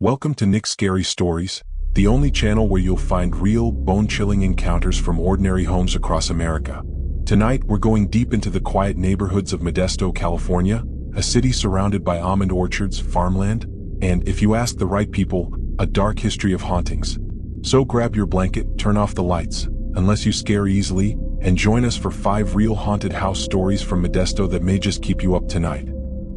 Welcome to Nick's Scary Stories, the only channel where you'll find real, bone-chilling encounters from ordinary homes across America. Tonight, we're going deep into the quiet neighborhoods of Modesto, California, a city surrounded by almond orchards, farmland, and, if you ask the right people, a dark history of hauntings. So grab your blanket, turn off the lights, unless you scare easily, and join us for 5 real haunted house stories from Modesto that may just keep you up tonight.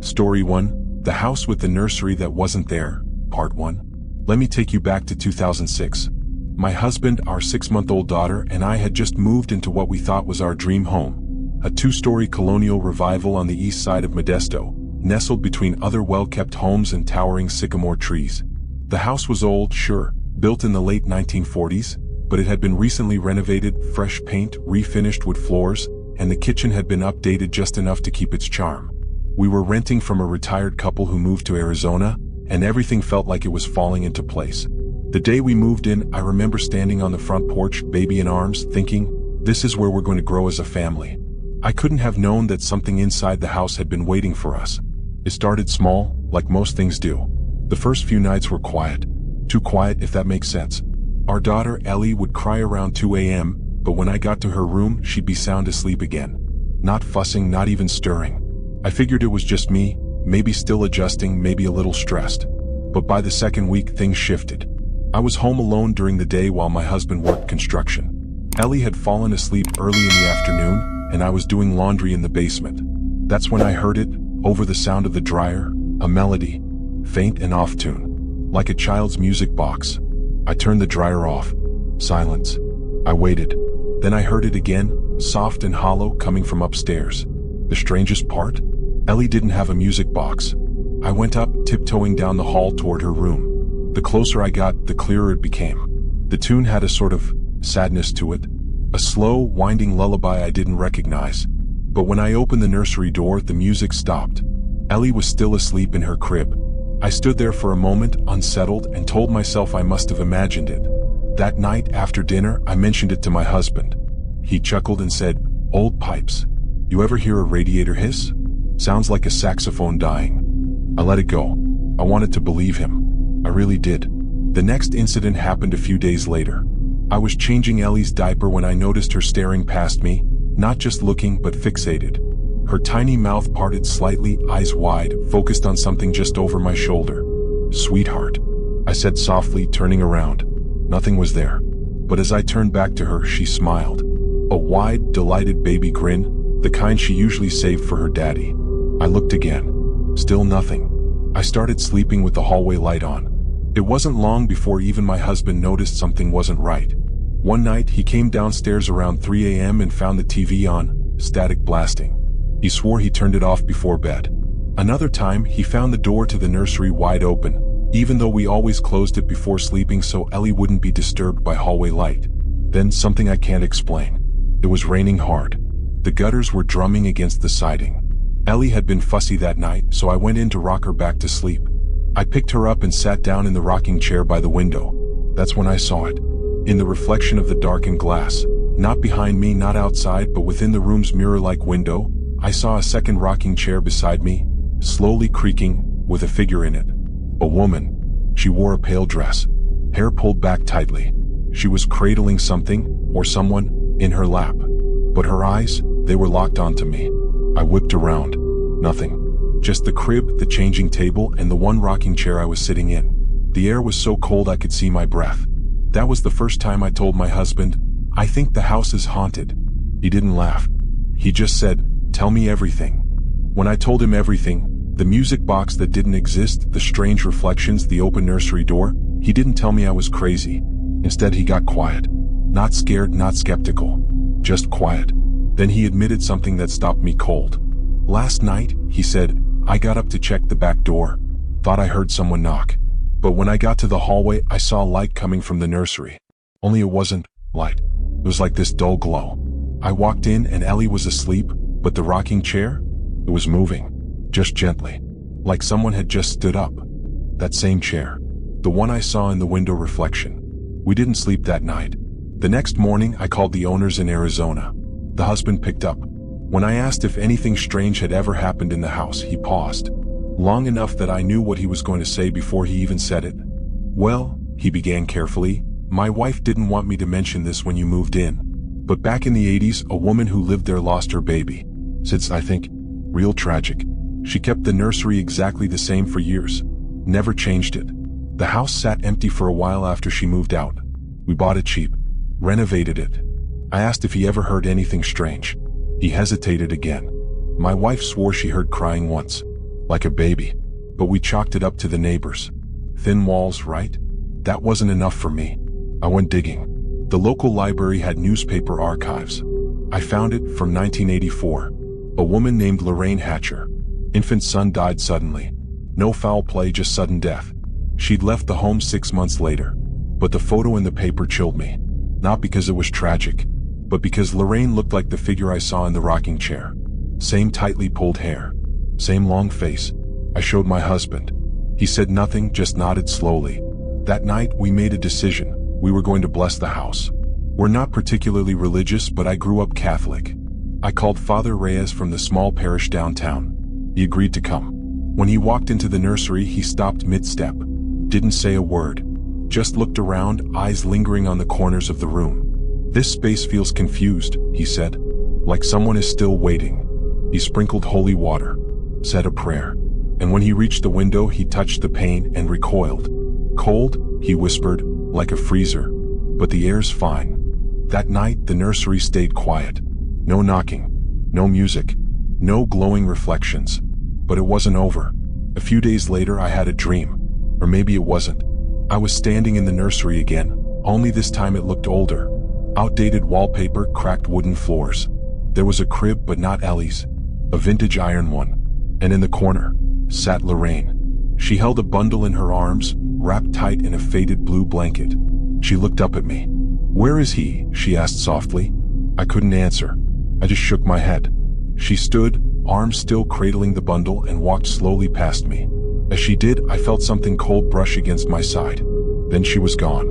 Story 1, The House with the Nursery That Wasn't There, Part 1. Let me take you back to 2006. My husband, our 6-month-old daughter, and I had just moved into what we thought was our dream home, a 2-story colonial revival on the east side of Modesto, nestled between other well-kept homes and towering sycamore trees. The house was old, sure, built in the late 1940s, but it had been recently renovated, fresh paint, refinished wood floors, and the kitchen had been updated just enough to keep its charm. We were renting from a retired couple who moved to Arizona, and everything felt like it was falling into place. The day we moved in, I remember standing on the front porch, baby in arms, thinking, this is where we're going to grow as a family. I couldn't have known that something inside the house had been waiting for us. It started small, like most things do. The first few nights were quiet. Too quiet, if that makes sense. Our daughter, Ellie, would cry around 2 a.m., but when I got to her room, she'd be sound asleep again. Not fussing, not even stirring. I figured it was just me, maybe still adjusting, maybe a little stressed. But by the second week, things shifted. I was home alone during the day while my husband worked construction. Ellie had fallen asleep early in the afternoon, and I was doing laundry in the basement. That's when I heard it, over the sound of the dryer, a melody, faint and off-tune, like a child's music box. I turned the dryer off. Silence. I waited. Then I heard it again, soft and hollow, coming from upstairs. The strangest part? Ellie didn't have a music box. I went up, tiptoeing down the hall toward her room. The closer I got, the clearer it became. The tune had a sort of sadness to it, a slow, winding lullaby I didn't recognize. But when I opened the nursery door, the music stopped. Ellie was still asleep in her crib. I stood there for a moment, unsettled, and told myself I must have imagined it. That night, after dinner, I mentioned it to my husband. He chuckled and said, "Old pipes. You ever hear a radiator hiss? Sounds like a saxophone dying." I let it go. I wanted to believe him. I really did. The next incident happened a few days later. I was changing Ellie's diaper when I noticed her staring past me, not just looking but fixated. Her tiny mouth parted slightly, eyes wide, focused on something just over my shoulder. "Sweetheart," I said softly, turning around. Nothing was there. But as I turned back to her, she smiled. A wide, delighted baby grin, the kind she usually saved for her daddy. I looked again. Still nothing. I started sleeping with the hallway light on. It wasn't long before even my husband noticed something wasn't right. One night, he came downstairs around 3 a.m. and found the TV on, static blasting. He swore he turned it off before bed. Another time, he found the door to the nursery wide open, even though we always closed it before sleeping so Ellie wouldn't be disturbed by hallway light. Then something I can't explain. It was raining hard. The gutters were drumming against the siding. Ellie had been fussy that night, so I went in to rock her back to sleep. I picked her up and sat down in the rocking chair by the window. That's when I saw it. In the reflection of the darkened glass, not behind me, not outside, but within the room's mirror-like window, I saw a second rocking chair beside me, slowly creaking, with a figure in it. A woman. She wore a pale dress, hair pulled back tightly. She was cradling something, or someone, in her lap. But her eyes, they were locked onto me. I whipped around. Nothing. Just the crib, the changing table, and the one rocking chair I was sitting in. The air was so cold I could see my breath. That was the first time I told my husband, "I think the house is haunted." He didn't laugh. He just said, "Tell me everything." When I told him everything, the music box that didn't exist, the strange reflections, the open nursery door, he didn't tell me I was crazy. Instead, he got quiet. Not scared, not skeptical. Just quiet. Then he admitted something that stopped me cold. "Last night," he said, "I got up to check the back door. Thought I heard someone knock. But when I got to the hallway, I saw light coming from the nursery. Only it wasn't light. It was like this dull glow. I walked in and Ellie was asleep, but the rocking chair? It was moving. Just gently. Like someone had just stood up. That same chair. The one I saw in the window reflection. We didn't sleep that night. The next morning, I called the owners in Arizona. The husband picked up. When I asked if anything strange had ever happened in the house, he paused. Long enough that I knew what he was going to say before he even said it. Well, he began carefully, my wife didn't want me to mention this when you moved in. But back in the 80s, a woman who lived there lost her baby. It's, I think, real tragic. She kept the nursery exactly the same for years. Never changed it. The house sat empty for a while after she moved out. We bought it cheap. Renovated it. I asked if he ever heard anything strange. He hesitated again. My wife swore she heard crying once. Like a baby. But we chalked it up to the neighbors. Thin walls, right? That wasn't enough for me. I went digging. The local library had newspaper archives. I found it from 1984. A woman named Lorraine Hatcher. Infant son died suddenly. No foul play, just sudden death. She'd left the home 6 months later. But the photo in the paper chilled me. Not because it was tragic, but because Lorraine looked like the figure I saw in the rocking chair. Same tightly pulled hair. Same long face. I showed my husband. He said nothing, just nodded slowly. That night, we made a decision. We were going to bless the house. We're not particularly religious, but I grew up Catholic. I called Father Reyes from the small parish downtown. He agreed to come. When he walked into the nursery, he stopped mid-step. Didn't say a word. Just looked around, eyes lingering on the corners of the room. This space feels confused, he said. Like someone is still waiting. He sprinkled holy water. Said a prayer. And when he reached the window, he touched the pane and recoiled. Cold, he whispered, like a freezer. But the air's fine. That night, the nursery stayed quiet. No knocking. No music. No glowing reflections. But it wasn't over. A few days later, I had a dream. Or maybe it wasn't. I was standing in the nursery again, only this time it looked older. Outdated wallpaper, cracked wooden floors. There was a crib, but not Ellie's. A vintage iron one. And in the corner sat Lorraine. She held a bundle in her arms, wrapped tight in a faded blue blanket. She looked up at me. "Where is he?" she asked softly. I couldn't answer. I just shook my head. She stood, arms still cradling the bundle, and walked slowly past me. As she did, I felt something cold brush against my side. Then she was gone.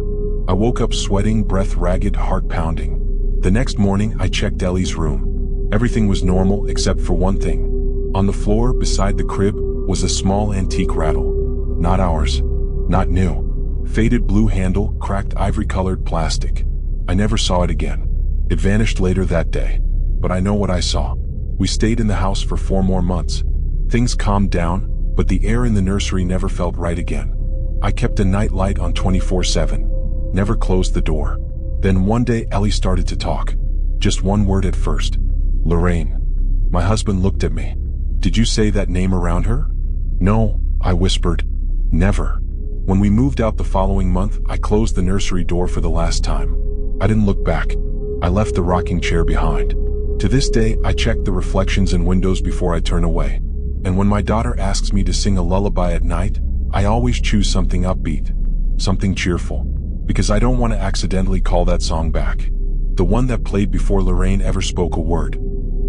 I woke up sweating, breath ragged, heart pounding. The next morning, I checked Ellie's room. Everything was normal except for one thing. On the floor, beside the crib, was a small antique rattle. Not ours. Not new. Faded blue handle, cracked ivory-colored plastic. I never saw it again. It vanished later that day. But I know what I saw. We stayed in the house for 4 more months. Things calmed down, but the air in the nursery never felt right again. I kept a night light on 24/7. Never closed the door. Then one day Ellie started to talk. Just one word at first. Lorraine. My husband looked at me. "Did you say that name around her?" "No," I whispered. "Never." When we moved out the following month, I closed the nursery door for the last time. I didn't look back. I left the rocking chair behind. To this day, I check the reflections in windows before I turn away. And when my daughter asks me to sing a lullaby at night, I always choose something upbeat. Something cheerful. Because I don't want to accidentally call that song back. The one that played before Lorraine ever spoke a word.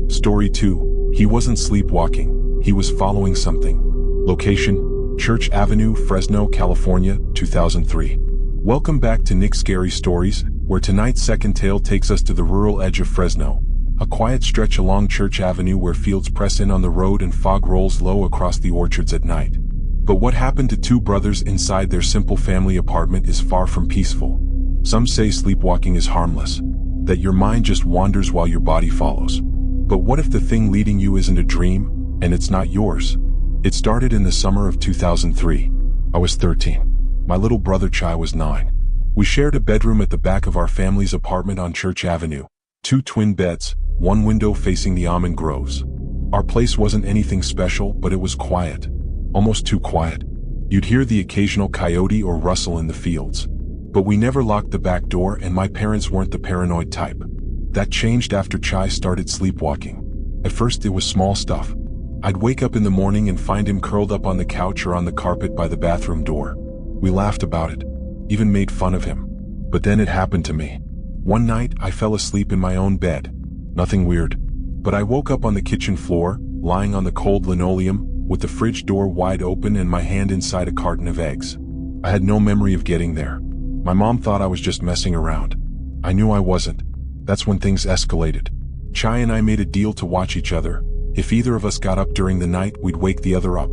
Story 2. He wasn't sleepwalking. He was following something. Location: Church Avenue, Fresno, California, 2003. Welcome back to Nick's Scary Stories, where tonight's second tale takes us to the rural edge of Fresno. A quiet stretch along Church Avenue where fields press in on the road and fog rolls low across the orchards at night. But what happened to 2 brothers inside their simple family apartment is far from peaceful. Some say sleepwalking is harmless, that your mind just wanders while your body follows. But what if the thing leading you isn't a dream, and it's not yours? It started in the summer of 2003. I was 13. My little brother Chai was 9. We shared a bedroom at the back of our family's apartment on Church Avenue. 2 twin beds, 1 window facing the almond groves. Our place wasn't anything special, but it was quiet. Almost too quiet. You'd hear the occasional coyote or rustle in the fields. But we never locked the back door, and my parents weren't the paranoid type. That changed after Chai started sleepwalking. At first it was small stuff. I'd wake up in the morning and find him curled up on the couch or on the carpet by the bathroom door. We laughed about it, even made fun of him. But then it happened to me. One night I fell asleep in my own bed. Nothing weird. But I woke up on the kitchen floor, lying on the cold linoleum, with the fridge door wide open and my hand inside a carton of eggs. I had no memory of getting there. My mom thought I was just messing around. I knew I wasn't. That's when things escalated. Chai and I made a deal to watch each other. If either of us got up during the night, we'd wake the other up.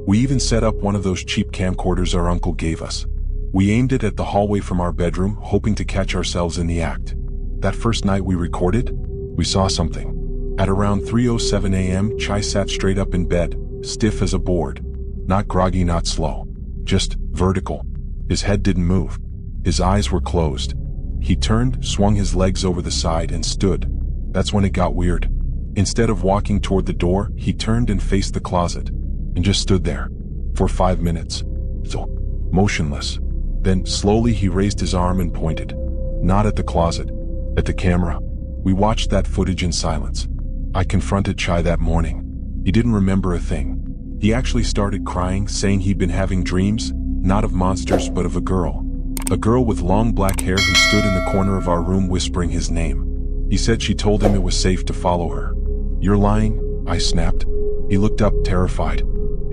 We even set up one of those cheap camcorders our uncle gave us. We aimed it at the hallway from our bedroom, hoping to catch ourselves in the act. That first night we recorded, we saw something. At around 3:07 a.m., Chai sat straight up in bed, stiff as a board. Not groggy, not slow. Just vertical. His head didn't move. His eyes were closed. He turned, swung his legs over the side, and stood. That's when it got weird. Instead of walking toward the door, he turned and faced the closet. And just stood there. For 5 minutes. So, motionless. Then, slowly he raised his arm and pointed. Not at the closet. At the camera. We watched that footage in silence. I confronted Chai that morning. He didn't remember a thing. He actually started crying, saying he'd been having dreams, not of monsters but of a girl. A girl with long black hair who stood in the corner of our room whispering his name. He said she told him it was safe to follow her. "You're lying," I snapped. He looked up, terrified.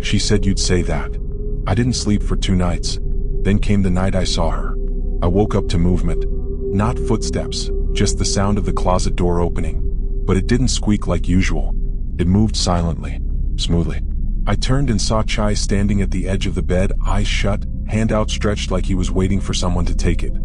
"She said you'd say that." I didn't sleep for 2 nights. Then came the night I saw her. I woke up to movement. Not footsteps, just the sound of the closet door opening. But it didn't squeak like usual. It moved silently, smoothly. I turned and saw Chai standing at the edge of the bed, eyes shut, hand outstretched like he was waiting for someone to take it.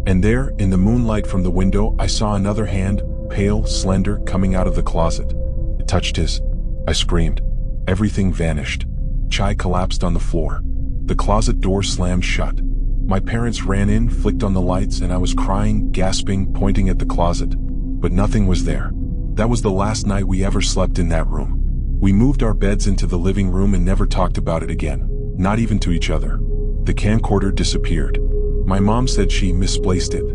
And there, in the moonlight from the window, I saw another hand, pale, slender, coming out of the closet. It touched his. I screamed. Everything vanished. Chai collapsed on the floor. The closet door slammed shut. My parents ran in, flicked on the lights, and I was crying, gasping, pointing at the closet. But nothing was there. That was the last night we ever slept in that room. We moved our beds into the living room and never talked about it again, not even to each other. The camcorder disappeared. My mom said she misplaced it.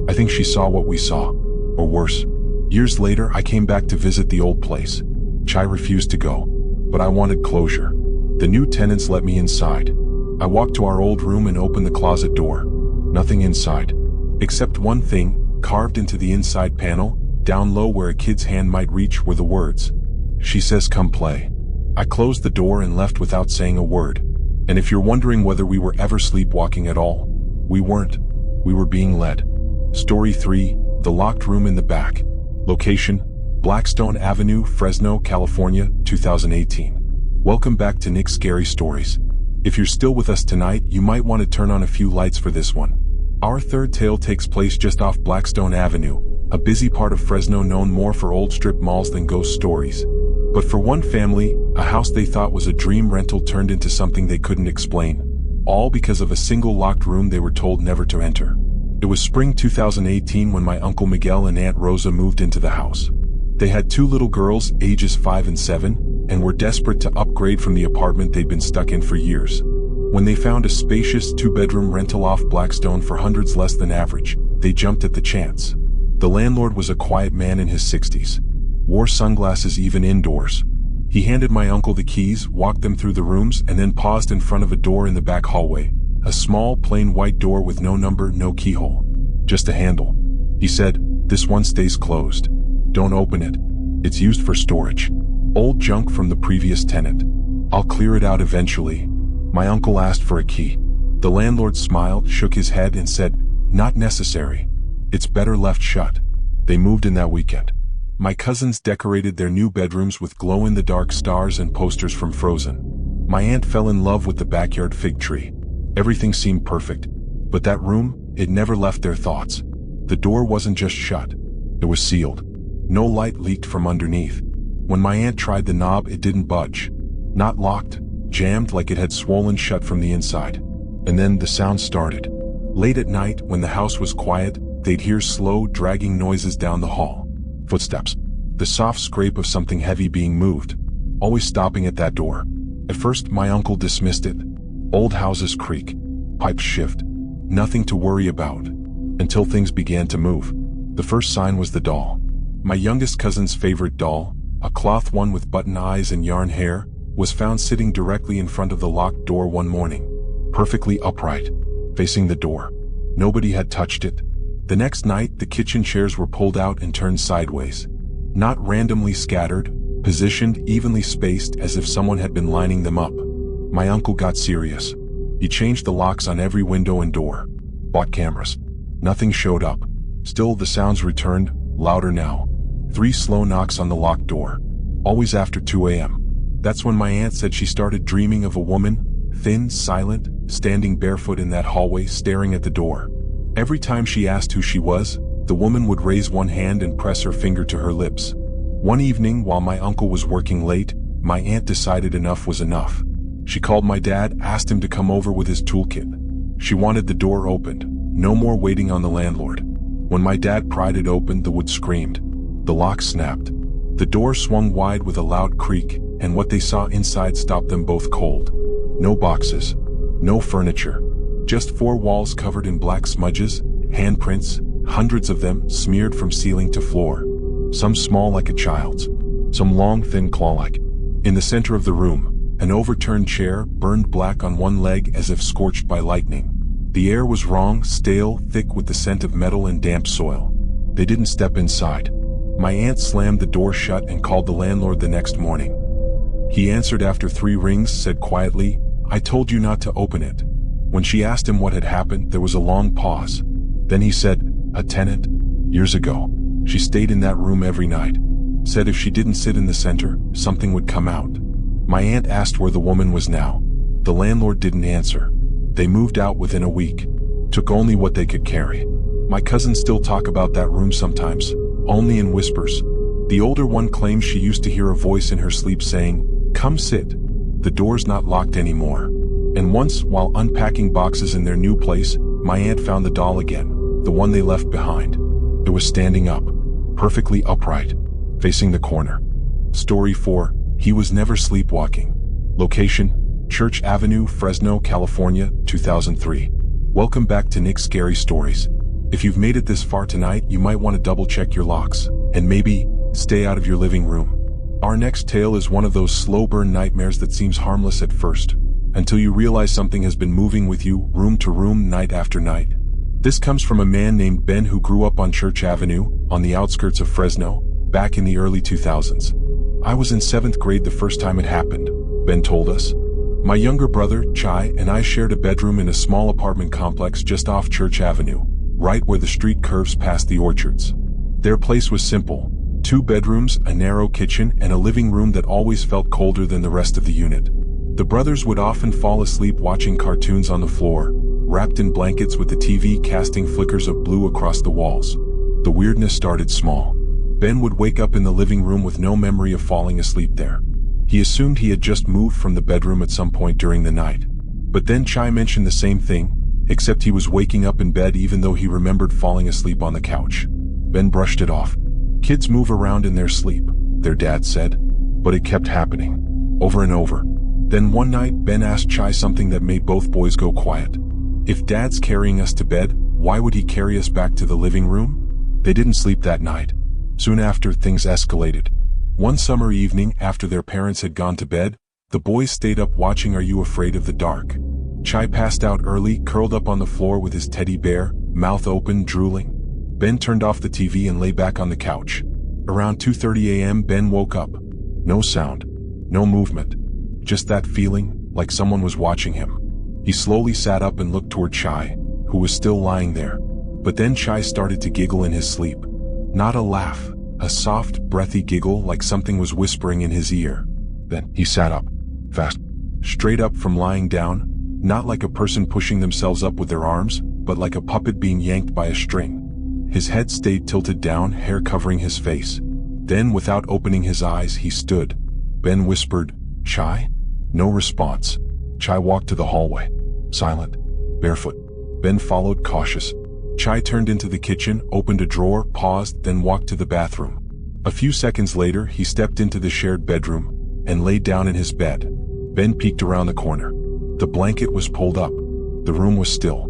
I think she saw what we saw, or worse. Years later, I came back to visit the old place. Chai refused to go, but I wanted closure. The new tenants let me inside. I walked to our old room and opened the closet door. Nothing inside. Except one thing, carved into the inside panel, down low where a kid's hand might reach, were the words. "She says come play." I closed the door and left without saying a word. And if you're wondering whether we were ever sleepwalking at all, we weren't. We were being led. Story 3, The Locked Room in the Back. Location, Blackstone Avenue, Fresno, California, 2018. Welcome back to Nick's Scary Stories. If you're still with us tonight, you might want to turn on a few lights for this one. Our third tale takes place just off Blackstone Avenue, a busy part of Fresno known more for old strip malls than ghost stories. But for one family, a house they thought was a dream rental turned into something they couldn't explain. All because of a single locked room they were told never to enter. It was spring 2018 when my Uncle Miguel and Aunt Rosa moved into the house. They had 2 little girls, ages 5 and 7, and were desperate to upgrade from the apartment they'd been stuck in for years. When they found a spacious 2-bedroom rental off Blackstone for hundreds less than average, they jumped at the chance. The landlord was a quiet man in his 60s. Wore sunglasses even indoors. He handed my uncle the keys, walked them through the rooms, and then paused in front of a door in the back hallway. A small, plain white door with no number, no keyhole. Just a handle. He said, "This one stays closed. Don't open it. It's used for storage. Old junk from the previous tenant. I'll clear it out eventually." My uncle asked for a key. The landlord smiled, shook his head, and said, "Not necessary. It's better left shut." They moved in that weekend. My cousins decorated their new bedrooms with glow-in-the-dark stars and posters from Frozen. My aunt fell in love with the backyard fig tree. Everything seemed perfect. But that room, it never left their thoughts. The door wasn't just shut. It was sealed. No light leaked from underneath. When my aunt tried the knob, it didn't budge. Not locked, jammed like it had swollen shut from the inside. And then the sound started. Late at night, when the house was quiet, they'd hear slow, dragging noises down the hall. Footsteps. The soft scrape of something heavy being moved. Always stopping at that door. At first, my uncle dismissed it. Old houses creak. Pipes shift. Nothing to worry about. Until things began to move. The first sign was the doll. My youngest cousin's favorite doll, a cloth one with button eyes and yarn hair, was found sitting directly in front of the locked door one morning. Perfectly upright. Facing the door. Nobody had touched it. The next night, the kitchen chairs were pulled out and turned sideways. Not randomly scattered, positioned evenly spaced as if someone had been lining them up. My uncle got serious. He changed the locks on every window and door. Bought cameras. Nothing showed up. Still, the sounds returned, louder now. 3 slow knocks on the locked door. Always after 2 a.m. That's when my aunt said she started dreaming of a woman, thin, silent, standing barefoot in that hallway staring at the door. Every time she asked who she was, the woman would raise one hand and press her finger to her lips. One evening, while my uncle was working late, my aunt decided enough was enough. She called my dad, asked him to come over with his toolkit. She wanted the door opened. No more waiting on the landlord. When my dad pried it open, the wood screamed. The lock snapped. The door swung wide with a loud creak, and what they saw inside stopped them both cold. No boxes. No furniture. Just 4 walls covered in black smudges, handprints, hundreds of them smeared from ceiling to floor. Some small like a child's. Some long, thin claw-like. In the center of the room, an overturned chair burned black on one leg as if scorched by lightning. The air was wrong, stale, thick with the scent of metal and damp soil. They didn't step inside. My aunt slammed the door shut and called the landlord the next morning. He answered after 3 rings, said quietly, "I told you not to open it." When she asked him what had happened, there was a long pause. Then he said, "A tenant? Years ago. She stayed in that room every night. Said if she didn't sit in the center, something would come out." My aunt asked where the woman was now. The landlord didn't answer. They moved out within a week. Took only what they could carry. My cousins still talk about that room sometimes, only in whispers. The older one claims she used to hear a voice in her sleep saying, "Come sit. The door's not locked anymore." And once, while unpacking boxes in their new place, my aunt found the doll again, the one they left behind. It was standing up, perfectly upright, facing the corner. Story 4, he was never sleepwalking. Location, Church Avenue, Fresno, California, 2003. Welcome back to Nick's Scary Stories. If you've made it this far tonight, you might want to double check your locks, and maybe stay out of your living room. Our next tale is one of those slow burn nightmares that seems harmless at first, until you realize something has been moving with you room to room night after night. This comes from a man named Ben who grew up on Church Avenue, on the outskirts of Fresno, back in the early 2000s. "I was in 7th grade the first time it happened," Ben told us. "My younger brother, Chai, and I shared a bedroom in a small apartment complex just off Church Avenue, right where the street curves past the orchards. Their place was simple. 2 bedrooms, a narrow kitchen, and a living room that always felt colder than the rest of the unit. The brothers would often fall asleep watching cartoons on the floor, wrapped in blankets with the TV casting flickers of blue across the walls. The weirdness started small. Ben would wake up in the living room with no memory of falling asleep there. He assumed he had just moved from the bedroom at some point during the night. But then Chai mentioned the same thing, except he was waking up in bed even though he remembered falling asleep on the couch. Ben brushed it off. "Kids move around in their sleep," their dad said. But it kept happening, over and over. Then one night, Ben asked Chai something that made both boys go quiet. "If Dad's carrying us to bed, why would he carry us back to the living room?" They didn't sleep that night. Soon after, things escalated. One summer evening, after their parents had gone to bed, the boys stayed up watching Are You Afraid of the Dark? Chai passed out early, curled up on the floor with his teddy bear, mouth open, drooling. Ben turned off the TV and lay back on the couch. Around 2:30 a.m., Ben woke up. No sound. No movement. Just that feeling, like someone was watching him. He slowly sat up and looked toward Chai, who was still lying there. But then Chai started to giggle in his sleep. Not a laugh, a soft, breathy giggle like something was whispering in his ear. Then he sat up, fast, straight up from lying down, not like a person pushing themselves up with their arms, but like a puppet being yanked by a string. His head stayed tilted down, hair covering his face. Then, without opening his eyes, he stood. Ben whispered, "Chai?" No response. Chai walked to the hallway, silent, barefoot. Ben followed, cautious. Chai turned into the kitchen, opened a drawer, paused, then walked to the bathroom. A few seconds later, he stepped into the shared bedroom and laid down in his bed. Ben peeked around the corner. The blanket was pulled up. The room was still.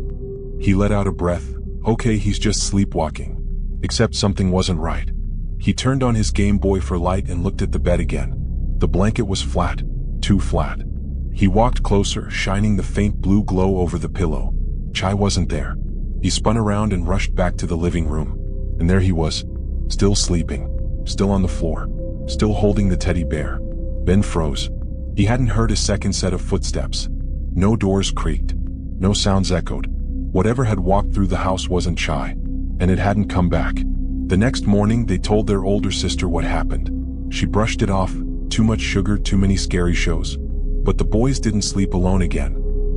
He let out a breath. Okay, he's just sleepwalking. Except something wasn't right. He turned on his Game Boy for light and looked at the bed again. The blanket was flat, too flat. He walked closer, shining the faint blue glow over the pillow. Chai wasn't there. He spun around and rushed back to the living room. And there he was, still sleeping, still on the floor, still holding the teddy bear. Ben froze. He hadn't heard a second set of footsteps. No doors creaked. No sounds echoed. Whatever had walked through the house wasn't Chai, and it hadn't come back. The next morning, they told their older sister what happened. She brushed it off. Too much sugar, too many scary shows. But the boys didn't sleep alone again.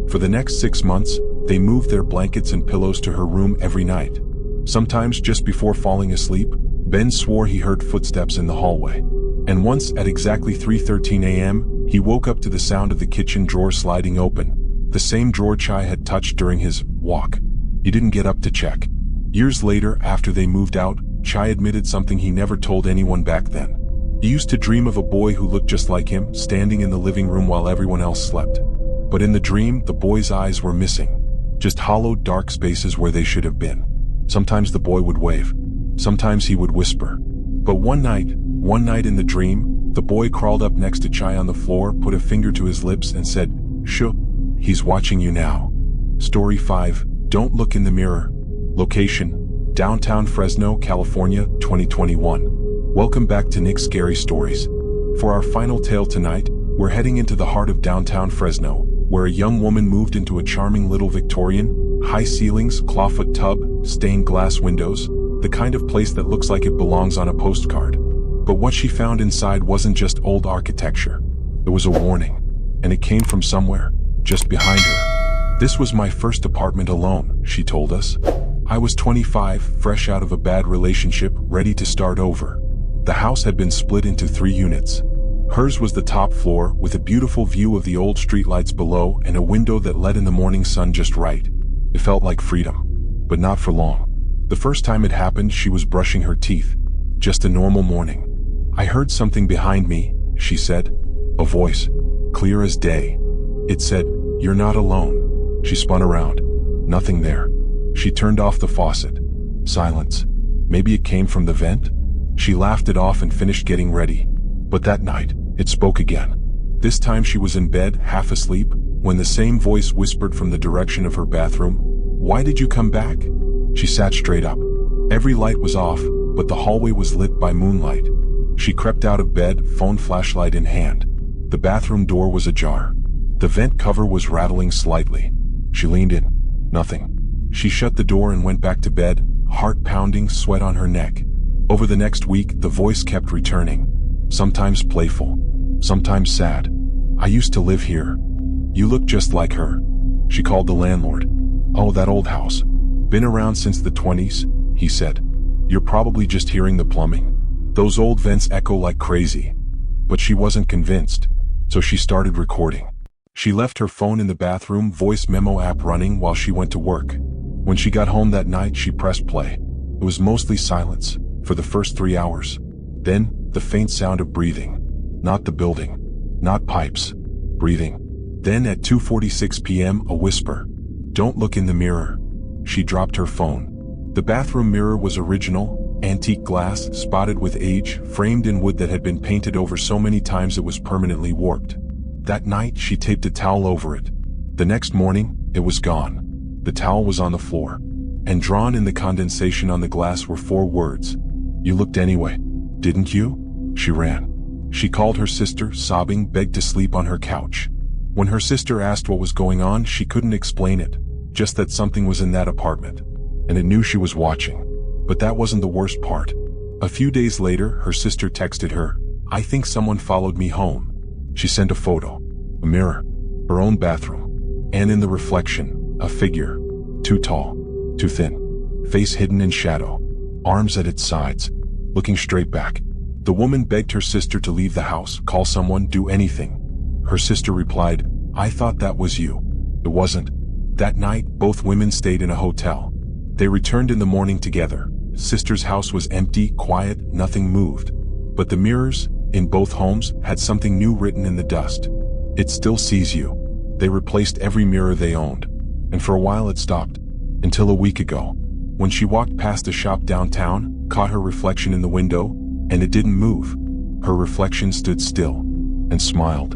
For the next 6 months, they moved their blankets and pillows to her room every night. Sometimes just before falling asleep, Ben swore he heard footsteps in the hallway. And once at exactly 3:13 a.m., he woke up to the sound of the kitchen drawer sliding open, the same drawer Chai had touched during his walk. He didn't get up to check. Years later, after they moved out, Chai admitted something he never told anyone back then. He used to dream of a boy who looked just like him, standing in the living room while everyone else slept. But in the dream, the boy's eyes were missing. Just hollow, dark spaces where they should have been. Sometimes the boy would wave. Sometimes he would whisper. But one night in the dream, the boy crawled up next to Chai on the floor, put a finger to his lips and said, "Shh, he's watching you now." Story 5, Don't Look in the Mirror. Location, downtown Fresno, California, 2021. Welcome back to Nick's Scary Stories. For our final tale tonight, we're heading into the heart of downtown Fresno, where a young woman moved into a charming little Victorian, high ceilings, clawfoot tub, stained glass windows, the kind of place that looks like it belongs on a postcard. But what she found inside wasn't just old architecture. It was a warning, and it came from somewhere, just behind her. "This was my first apartment alone," she told us. "I was 25, fresh out of a bad relationship, ready to start over." The house had been split into 3 units. Hers was the top floor, with a beautiful view of the old streetlights below and a window that let in the morning sun just right. It felt like freedom, but not for long. The first time it happened, she was brushing her teeth. Just a normal morning. "I heard something behind me," she said. A voice, clear as day. It said, "You're not alone." She spun around. Nothing there. She turned off the faucet. Silence. Maybe it came from the vent? She laughed it off and finished getting ready. But that night, it spoke again. This time she was in bed, half asleep, when the same voice whispered from the direction of her bathroom, "Why did you come back?" She sat straight up. Every light was off, but the hallway was lit by moonlight. She crept out of bed, phone flashlight in hand. The bathroom door was ajar. The vent cover was rattling slightly. She leaned in. Nothing. She shut the door and went back to bed, heart pounding, sweat on her neck. Over the next week, the voice kept returning. Sometimes playful, sometimes sad. "I used to live here. You look just like her." She called the landlord. "Oh, that old house. Been around since the 20s, he said. "You're probably just hearing the plumbing. Those old vents echo like crazy." But she wasn't convinced, so she started recording. She left her phone in the bathroom voice memo app running while she went to work. When she got home that night, she pressed play. It was mostly silence for the first 3 hours. Then, the faint sound of breathing. Not the building. Not pipes. Breathing. Then at 2:46 p.m. a whisper. "Don't look in the mirror." She dropped her phone. The bathroom mirror was original, antique glass, spotted with age, framed in wood that had been painted over so many times it was permanently warped. That night, she taped a towel over it. The next morning, it was gone. The towel was on the floor. And drawn in the condensation on the glass were 4 words. "You looked anyway, didn't you?" She ran. She called her sister, sobbing, begged to sleep on her couch. When her sister asked what was going on, she couldn't explain it, just that something was in that apartment. And it knew she was watching. But that wasn't the worst part. A few days later, her sister texted her, "I think someone followed me home." She sent a photo, a mirror, her own bathroom, and in the reflection, a figure, too tall, too thin, face hidden in shadow, arms at its sides, looking straight back. The woman begged her sister to leave the house, call someone, do anything. Her sister replied, "I thought that was you." It wasn't. That night, both women stayed in a hotel. They returned in the morning together. Sister's house was empty, quiet, nothing moved. But the mirrors, in both homes, had something new written in the dust. "It still sees you." They replaced every mirror they owned. And for a while it stopped. Until a week ago, when she walked past a shop downtown, caught her reflection in the window, and it didn't move. Her reflection stood still and smiled.